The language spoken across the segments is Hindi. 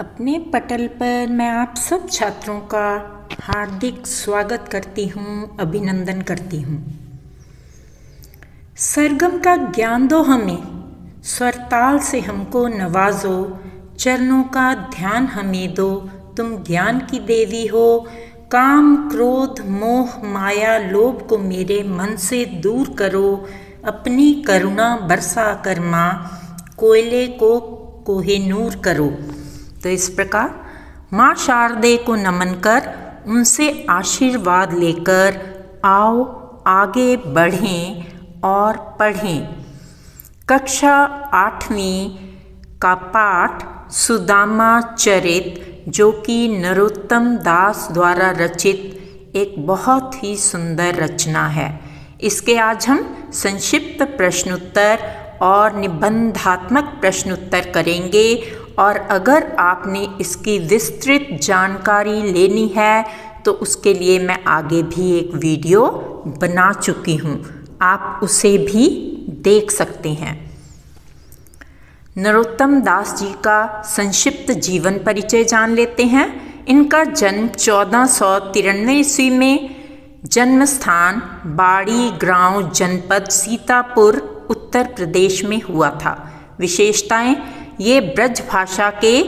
अपने पटल पर मैं आप सब छात्रों का हार्दिक स्वागत करती हूँ, अभिनंदन करती हूँ। सरगम का ज्ञान दो हमें, स्वरताल से हमको नवाजो, चरणों का ध्यान हमें दो, तुम ज्ञान की देवी हो। काम क्रोध मोह माया लोभ को मेरे मन से दूर करो, अपनी करुणा बरसा कर माँ, कोयले को कोहिनूर करो। तो इस प्रकार माँ शारदे को नमन कर उनसे आशीर्वाद लेकर आओ आगे बढ़ें और पढ़ें। कक्षा 8वीं का पाठ सुदामा चरित, जो कि नरोत्तम दास द्वारा रचित एक बहुत ही सुंदर रचना है। इसके आज हम संक्षिप्त प्रश्नोत्तर और निबंधात्मक प्रश्नोत्तर करेंगे। और अगर आपने इसकी विस्तृत जानकारी लेनी है तो उसके लिए मैं आगे भी एक वीडियो बना चुकी हूँ, आप उसे भी देख सकते हैं। नरोत्तम दास जी का संक्षिप्त जीवन परिचय जान लेते हैं। इनका जन्म 1493 ईस्वी में, जन्म स्थान बाड़ी गांव, जनपद सीतापुर, उत्तर प्रदेश में हुआ था। विशेषताएं, ये ब्रज भाषा के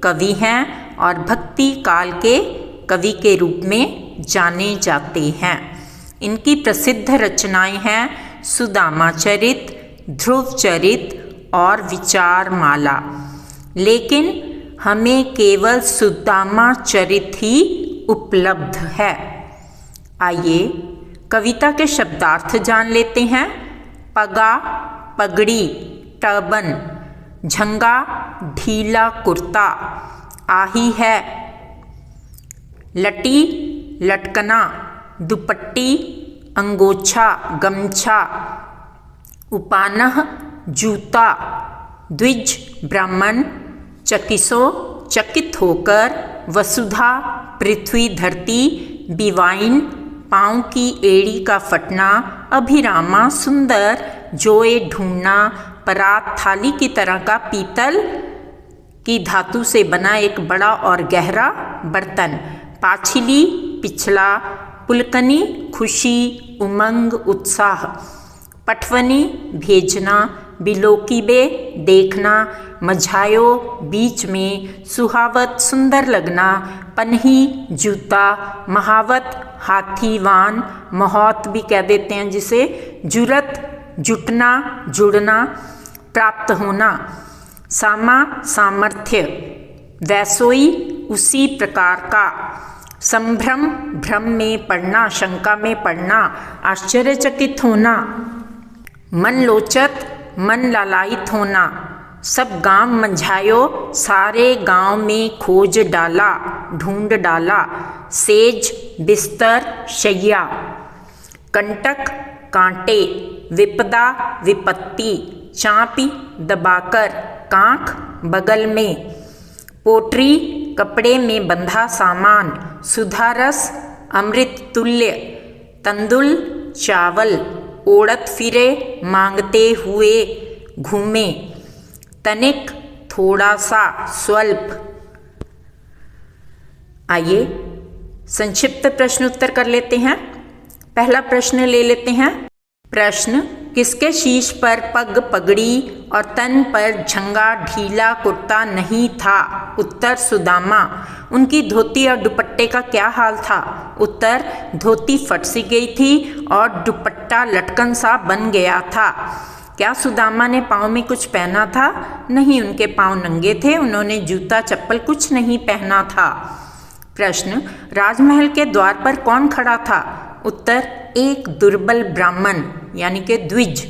कवि हैं और भक्ति काल के कवि के रूप में जाने जाते हैं। इनकी प्रसिद्ध रचनाएं हैं सुदामा चरित, ध्रुव चरित और विचार माला। लेकिन हमें केवल सुदामा चरित ही उपलब्ध है। आइए कविता के शब्दार्थ जान लेते हैं। पगा पगड़ी, टर्बन, झंगा ढीला कुर्ता, आही है लटी लटकना, दुपट्टी अंगोछा गमछा, उपानह जूता, द्विज ब्राह्मण, चकिसो चकित होकर, वसुधा पृथ्वी धरती, बिवाइन पाँव की एड़ी का फटना, अभिरामा सुंदर, जोए ढूंढना, परात थाली की तरह का पीतल की धातु से बना एक बड़ा और गहरा बर्तन, पाछिली पिछला, पुलकनी खुशी उमंग उत्साह, पटवनी भेजना, बिलोकीबे देखना, मझायो बीच में, सुहावत सुंदर लगना, पन्ही जूता, महावत हाथीवान, महोत भी कह देते हैं जिसे, जुरत जुटना जुड़ना, प्राप्त होना, सामा सामर्थ्य, वैसोई उसी प्रकार का, संभ्रम भ्रम में पड़ना, शंका में पड़ना, आश्चर्यचकित होना, मनलोचत मन लालायित होना, सब गांव मंझायो, सारे गांव में खोज डाला ढूंढ डाला, सेज बिस्तर शैया, कंटक कांटे, विपदा विपत्ति, चापी दबाकर, कांख बगल में, पोटरी कपड़े में बंधा सामान, सुधारस अमृत तुल्य, तंदुल चावल, ओढ़त फिरे मांगते हुए घूमे, तनिक थोड़ा सा स्वल्प। आइए संक्षिप्त प्रश्नोत्तर कर लेते हैं। पहला प्रश्न ले लेते हैं। प्रश्न, किसके शीश पर पग पगड़ी और तन पर झंगा ढीला कुर्ता नहीं था? उत्तर, सुदामा। उनकी धोती और दुपट्टे का क्या हाल था? उत्तर, धोती फट सी गई थी और दुपट्टा लटकन सा बन गया था। क्या सुदामा ने पाँव में कुछ पहना था? नहीं, उनके पाँव नंगे थे, उन्होंने जूता चप्पल कुछ नहीं पहना था। प्रश्न, राजमहल के द्वार पर कौन खड़ा था? उत्तर, एक दुर्बल ब्राह्मण यानी कि द्विज।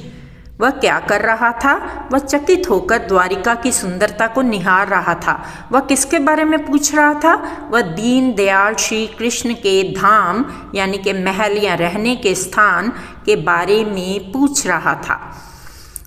वह क्या कर रहा था? वह चकित होकर द्वारिका की सुंदरता को निहार रहा था। वह किसके बारे में पूछ रहा था? वह दीन दयाल श्री कृष्ण के धाम यानी कि महल या रहने के स्थान के बारे में पूछ रहा था।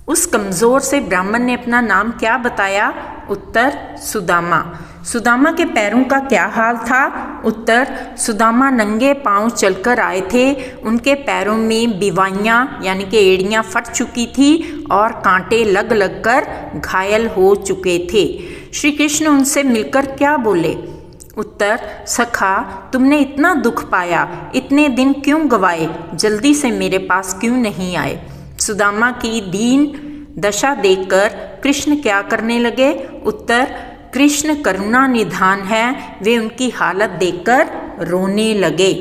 उस कमज़ोर से ब्राह्मण ने अपना नाम क्या बताया? उत्तर, सुदामा। सुदामा के पैरों का क्या हाल था? उत्तर, सुदामा नंगे पांव चलकर आए थे, उनके पैरों में बिवाइयाँ यानी कि एड़ियाँ फट चुकी थी और कांटे लग लग कर घायल हो चुके थे। श्री कृष्ण उनसे मिलकर क्या बोले? उत्तर, सखा, तुमने इतना दुख पाया, इतने दिन क्यों गवाए, जल्दी से मेरे पास क्यों नहीं आए? सुदामा की दीन दशा देखकर कृष्ण क्या करने लगे? उत्तर, कृष्ण करुणा निधान है, वे उनकी हालत देखकर रोने लगे।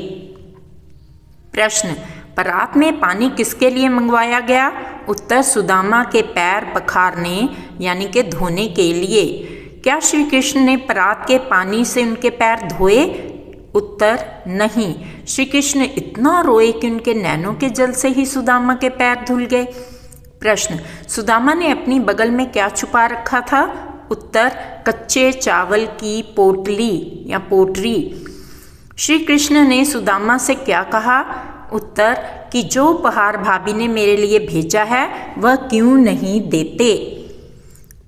प्रश्न, परात में पानी किसके लिए मंगवाया गया? उत्तर, सुदामा के पैर पखारने यानी कि धोने के लिए। क्या श्री कृष्ण ने परात के पानी से उनके पैर धोए? उत्तर, नहीं, श्री कृष्ण इतना रोए कि उनके नैनों के जल से ही सुदामा के पैर धुल गए। प्रश्न, सुदामा ने अपनी बगल में क्या छुपा रखा था? उत्तर, कच्चे चावल की पोटली या पोटरी। श्री कृष्ण ने सुदामा से क्या कहा? उत्तर, कि जो उपहार भाभी ने मेरे लिए भेजा है वह क्यों नहीं देते?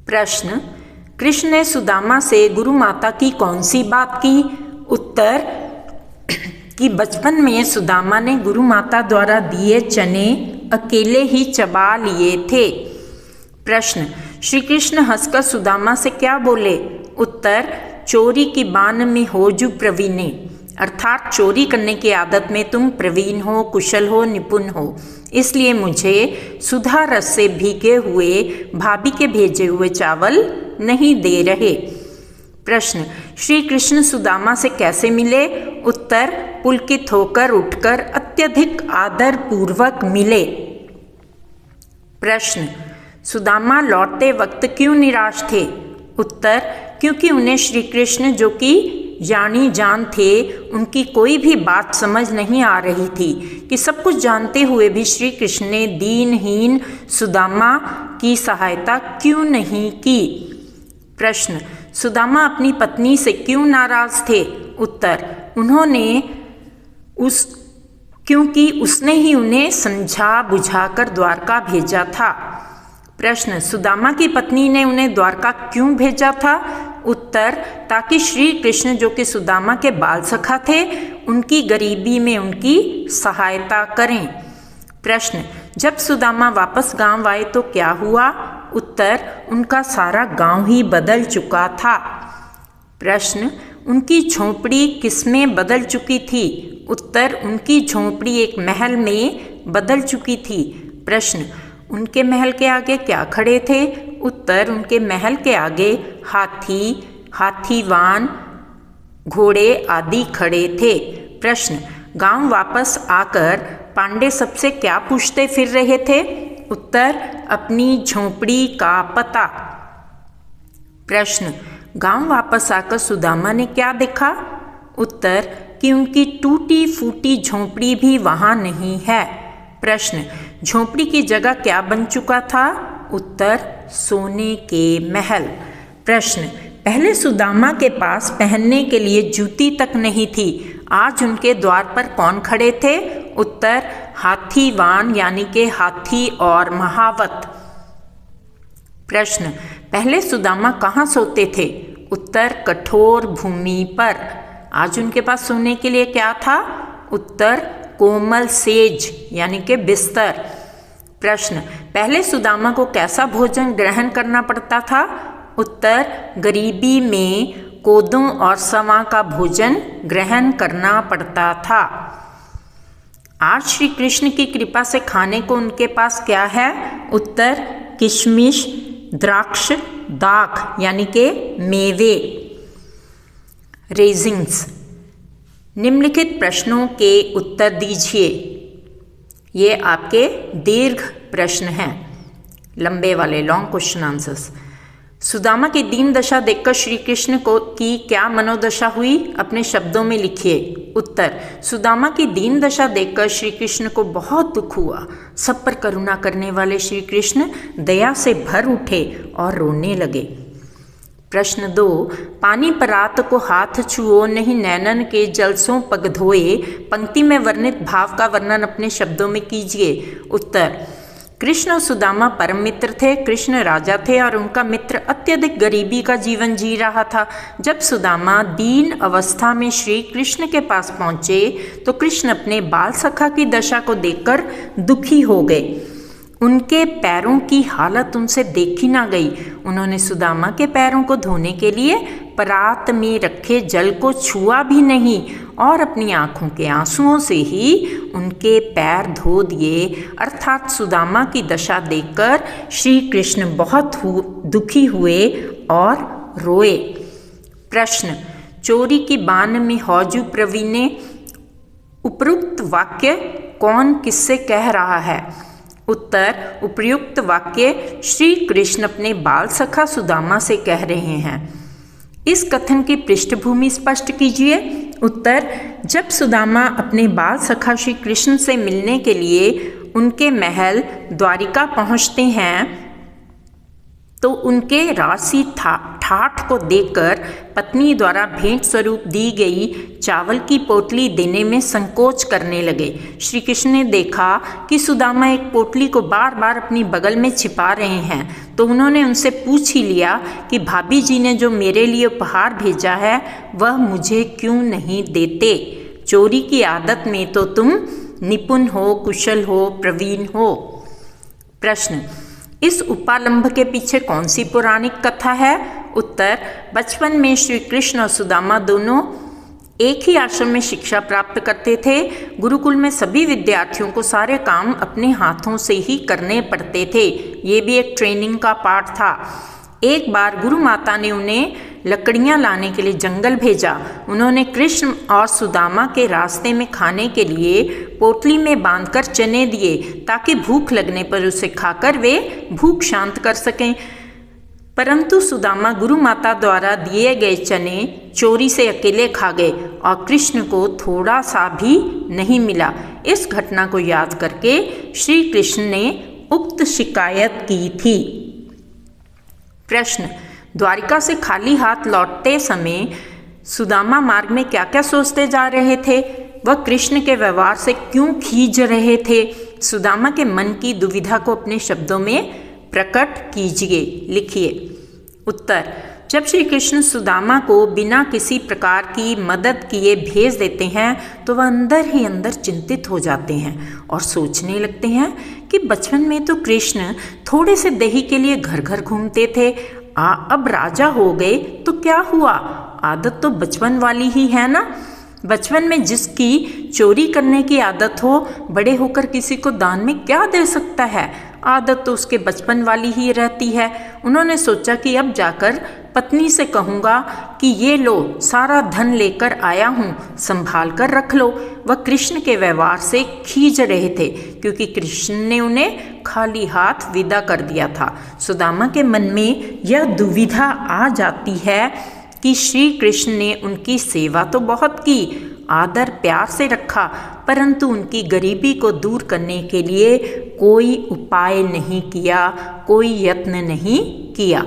प्रश्न, कृष्ण ने सुदामा से गुरु माता की कौन सी बात की? उत्तर, कि बचपन में सुदामा ने गुरु माता द्वारा दिए चने अकेले ही चबा लिए थे। प्रश्न, श्री कृष्ण हंसकर सुदामा से क्या बोले? उत्तर, चोरी की बान में हो जू प्रवीणे, अर्थात चोरी करने की आदत में तुम प्रवीण हो, कुशल हो, निपुण हो, इसलिए मुझे सुधा रस से भीगे हुए भाभी के भेजे हुए चावल नहीं दे रहे। प्रश्न, श्री कृष्ण सुदामा से कैसे मिले? उत्तर, पुलकित होकर उठकर अत्यधिक आदर पूर्वक मिले। प्रश्न, सुदामा लौटते वक्त क्यों निराश थे? उत्तर, क्योंकि उन्हें श्री कृष्ण जो कि जानी जान थे उनकी कोई भी बात समझ नहीं आ रही थी कि सब कुछ जानते हुए भी श्री कृष्ण ने दीनहीन सुदामा की सहायता क्यों नहीं की। प्रश्न, सुदामा अपनी पत्नी से क्यों नाराज थे? उत्तर, क्योंकि उसने ही उन्हें समझा बुझाकर द्वारका भेजा था। प्रश्न, सुदामा की पत्नी ने उन्हें द्वारका क्यों भेजा था? उत्तर, ताकि श्री कृष्ण जो कि सुदामा के बाल सखा थे उनकी गरीबी में उनकी सहायता करें। प्रश्न, जब सुदामा वापस गांव आए तो क्या हुआ? उत्तर, उनका सारा गांव ही बदल चुका था। प्रश्न, उनकी झोंपड़ी किसमें बदल चुकी थी? उत्तर, उनकी झोंपड़ी एक महल में बदल चुकी थी। प्रश्न, उनके महल के आगे क्या खड़े थे? उत्तर, उनके महल के आगे हाथी, हाथीवान, घोड़े आदि खड़े थे। प्रश्न, गांव वापस आकर पांडे सबसे क्या पूछते फिर रहे थे? उत्तर, अपनी झोंपड़ी का पता। प्रश्न, गांव वापस आकर सुदामा ने क्या देखा? उत्तर, कि उनकी टूटी फूटी झोंपड़ी भी वहां नहीं है। प्रश्न, झोंपड़ी की जगह क्या बन चुका था? उत्तर, सोने के महल। प्रश्न, पहले सुदामा के पास पहनने के लिए जूती तक नहीं थी, आज उनके द्वार पर कौन खड़े थे? उत्तर, हाथीवान यानी के हाथी और महावत। प्रश्न, पहले सुदामा कहाँ सोते थे? उत्तर, कठोर भूमि पर, आज उनके पास सोने के लिए क्या था? उत्तर, कोमल सेज यानी के बिस्तर। प्रश्न, पहले सुदामा को कैसा भोजन ग्रहण करना पड़ता था? उत्तर, गरीबी में कोदों और सवा का भोजन ग्रहण करना पड़ता था। आज श्री कृष्ण की कृपा से खाने को उनके पास क्या है? उत्तर, किशमिश, द्राक्ष, दाख यानी के मेवे, रेजिंग्स। निम्नलिखित प्रश्नों के उत्तर दीजिए। ये आपके दीर्घ प्रश्न हैं, लंबे वाले लॉन्ग क्वेश्चन आंसर्स। सुदामा की दीन दशा देखकर श्री कृष्ण को की क्या मनोदशा हुई? अपने शब्दों में लिखिए। उत्तर, सुदामा की दीन दशा देखकर श्री कृष्ण को बहुत दुख हुआ। सब पर करुणा करने वाले श्री कृष्ण दया से भर उठे और रोने लगे। प्रश्न 2, पानी परात को हाथ छुओ नहीं नैनन के जलसों पग धोए, पंक्ति में वर्णित भाव का वर्णन अपने शब्दों में कीजिए। उत्तर, कृष्ण और सुदामा परम मित्र थे। कृष्ण राजा थे और उनका मित्र अत्यधिक गरीबी का जीवन जी रहा था। जब सुदामा दीन अवस्था में श्री कृष्ण के पास पहुँचे तो कृष्ण अपने बाल सखा की दशा को देखकर दुखी हो गए। उनके पैरों की हालत उनसे देखी ना गई। उन्होंने सुदामा के पैरों को धोने के लिए परात में रखे जल को छुआ भी नहीं और अपनी आंखों के आंसुओं से ही उनके पैर धो दिए। अर्थात सुदामा की दशा देखकर श्री कृष्ण बहुत दुखी हुए और रोए। प्रश्न, चोरी की बान में हौजू प्रवीणे, उपयुक्त वाक्य कौन किससे कह रहा है? उत्तर, उपयुक्त वाक्य श्री कृष्ण अपने बाल सखा सुदामा से कह रहे हैं। इस कथन की पृष्ठभूमि स्पष्ट कीजिए। उत्तर, जब सुदामा अपने बाल सखा श्री कृष्ण से मिलने के लिए उनके महल द्वारिका पहुंचते हैं तो उनके राशि ठाठ को देखकर पत्नी द्वारा भेंट स्वरूप दी गई चावल की पोटली देने में संकोच करने लगे। श्री कृष्ण ने देखा कि सुदामा एक पोटली को बार बार अपनी बगल में छिपा रहे हैं, तो उन्होंने उनसे पूछ ही लिया कि भाभी जी ने जो मेरे लिए उपहार भेजा है वह मुझे क्यों नहीं देते? चोरी की आदत में तो तुम निपुण हो, कुशल हो, प्रवीण हो। प्रश्न, इस उपालंभ के पीछे कौन सी पौराणिक कथा है? उत्तर, बचपन में श्री कृष्ण और सुदामा दोनों एक ही आश्रम में शिक्षा प्राप्त करते थे। गुरुकुल में सभी विद्यार्थियों को सारे काम अपने हाथों से ही करने पड़ते थे। ये भी एक ट्रेनिंग का पार्ट था। एक बार गुरु माता ने उन्हें लकड़ियां लाने के लिए जंगल भेजा। उन्होंने कृष्ण और सुदामा के रास्ते में खाने के लिए पोटली में बांधकर चने दिए ताकि भूख लगने पर उसे खाकर वे भूख शांत कर सकें। परंतु सुदामा गुरु माता द्वारा दिए गए चने चोरी से अकेले खा गए और कृष्ण को थोड़ा सा भी नहीं मिला। इस घटना को याद करके श्री कृष्ण ने उक्त शिकायत की थी। प्रश्न, द्वारिका से खाली हाथ लौटते समय सुदामा मार्ग में क्या क्या सोचते जा रहे थे? वह कृष्ण के व्यवहार से क्यों खींच रहे थे? सुदामा के मन की दुविधा को अपने शब्दों में प्रकट कीजिए, लिखिए। उत्तर, जब श्री कृष्ण सुदामा को बिना किसी प्रकार की मदद किए भेज देते हैं तो वह अंदर ही अंदर चिंतित हो जाते हैं और सोचने लगते हैं कि बचपन में तो कृष्ण थोड़े से दही के लिए घर घर घूमते थे, अब राजा हो गए तो क्या हुआ? आदत तो बचपन वाली ही है ना। बचपन में जिसकी चोरी करने की आदत हो, बड़े होकर किसी को दान में क्या दे सकता है? आदत तो उसके बचपन वाली ही रहती है। उन्होंने सोचा कि अब जाकर पत्नी से कहूँगा कि ये लो, सारा धन लेकर आया हूँ, संभाल कर रख लो। वह कृष्ण के व्यवहार से खींच रहे थे क्योंकि कृष्ण ने उन्हें खाली हाथ विदा कर दिया था। सुदामा के मन में यह दुविधा आ जाती है कि श्री कृष्ण ने उनकी सेवा तो बहुत की, आदर प्यार से रखा, परंतु उनकी गरीबी को दूर करने के लिए कोई उपाय नहीं किया, कोई यत्न नहीं किया।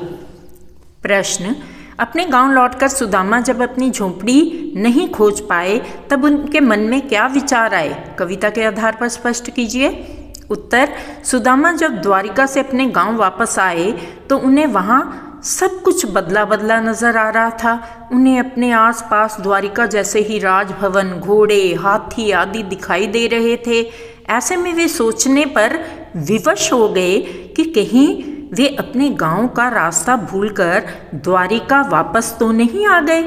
प्रश्न, अपने गांव लौटकर सुदामा जब अपनी झोंपड़ी नहीं खोज पाए तब उनके मन में क्या विचार आए? कविता के आधार पर स्पष्ट कीजिए। उत्तर, सुदामा जब द्वारिका से अपने गांव वापस आए तो उन्हें वहां सब कुछ बदला बदला नजर आ रहा था। उन्हें अपने आसपास द्वारिका जैसे ही राजभवन, घोड़े, हाथी आदि दिखाई दे रहे थे। ऐसे में वे सोचने पर विवश हो गए कि कहीं वे अपने गांव का रास्ता भूलकर द्वारिका वापस तो नहीं आ गए।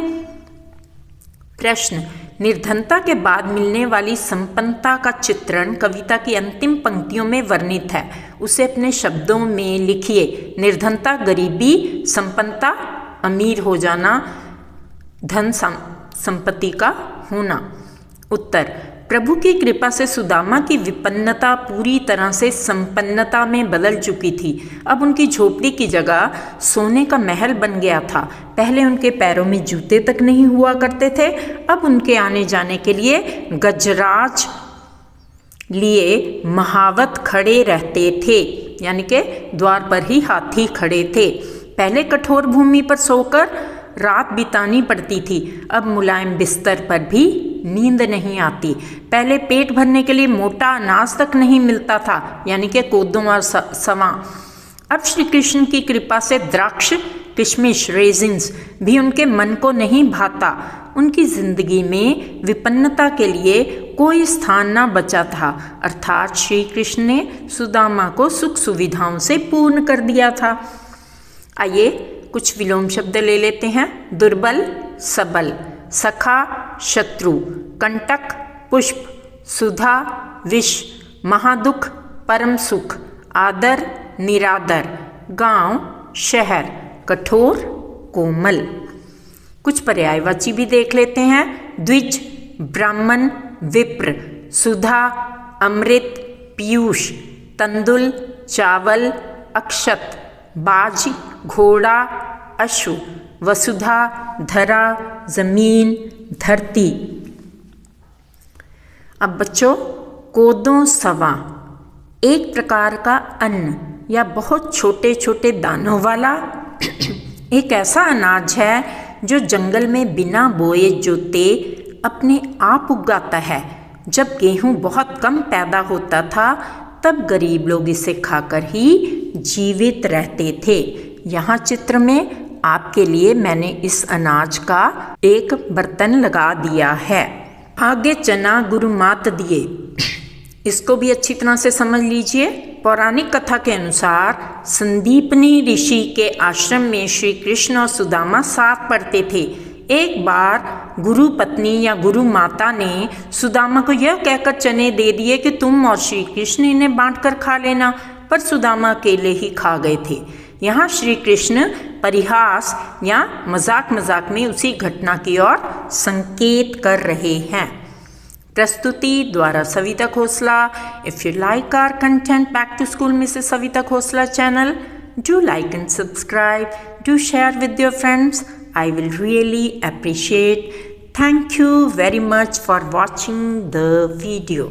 प्रश्न, निर्धनता के बाद मिलने वाली संपन्नता का चित्रण कविता की अंतिम पंक्तियों में वर्णित है, उसे अपने शब्दों में लिखिए। निर्धनता गरीबी, संपन्नता अमीर हो जाना, धन संपत्ति का होना। उत्तर, प्रभु की कृपा से सुदामा की विपन्नता पूरी तरह से संपन्नता में बदल चुकी थी। अब उनकी झोपड़ी की जगह सोने का महल बन गया था। पहले उनके पैरों में जूते तक नहीं हुआ करते थे, अब उनके आने जाने के लिए गजराज लिए महावत खड़े रहते थे, यानी कि द्वार पर ही हाथी खड़े थे। पहले कठोर भूमि पर सोकर रात बितानी पड़ती थी, अब मुलायम बिस्तर पर भी नींद नहीं आती। पहले पेट भरने के लिए मोटा अनाज तक नहीं मिलता था, यानी कि कोदों और सवा। अब श्री कृष्ण की कृपा से द्राक्ष, किशमिश, रेजिन्स भी उनके मन को नहीं भाता। उनकी जिंदगी में विपन्नता के लिए कोई स्थान न बचा था, अर्थात श्री कृष्ण ने सुदामा को सुख सुविधाओं से पूर्ण कर दिया था। आइए कुछ विलोम शब्द ले लेते हैं। दुर्बल सबल, सखा शत्रु, कंटक पुष्प, सुधा विष, महादुख परम सुख, आदर निरादर, गांव शहर, कठोर कोमल। कुछ पर्यायवाची भी देख लेते हैं। द्विज ब्राह्मण विप्र, सुधा अमृत पीयूष, तंदुल चावल अक्षत, बाज घोड़ा अश्व, वसुधा धरा जमीन धरती। अब बच्चों, कोदो सवा एक प्रकार का अन्न या बहुत छोटे छोटे दानों वाला एक ऐसा अनाज है जो जंगल में बिना बोए जोते अपने आप उगाता है। जब गेहूं बहुत कम पैदा होता था तब गरीब लोग इसे खाकर ही जीवित रहते थे। यहाँ चित्र में आपके लिए मैंने इस अनाज का एक बर्तन लगा दिया है। आगे चना गुरु मात दिए, इसको भी अच्छी तरह से समझ लीजिए। पौराणिक कथा के अनुसार संदीपनी ऋषि के आश्रम में श्री कृष्ण और सुदामा साथ पढ़ते थे। एक बार गुरु पत्नी या गुरु माता ने सुदामा को यह कहकर चने दे दिए कि तुम और श्री कृष्ण इन्हें बांटकर खा लेना, पर सुदामा अकेले ही खा गए थे। यहाँ श्री कृष्ण परिहास या मजाक में उसी घटना की ओर संकेत कर रहे हैं। प्रस्तुति द्वारा Savita Khosla. If you like our content, back to school Mrs Savita Khosla channel, do like and subscribe, do share with your friends. I will really appreciate. Thank you very much for watching the video.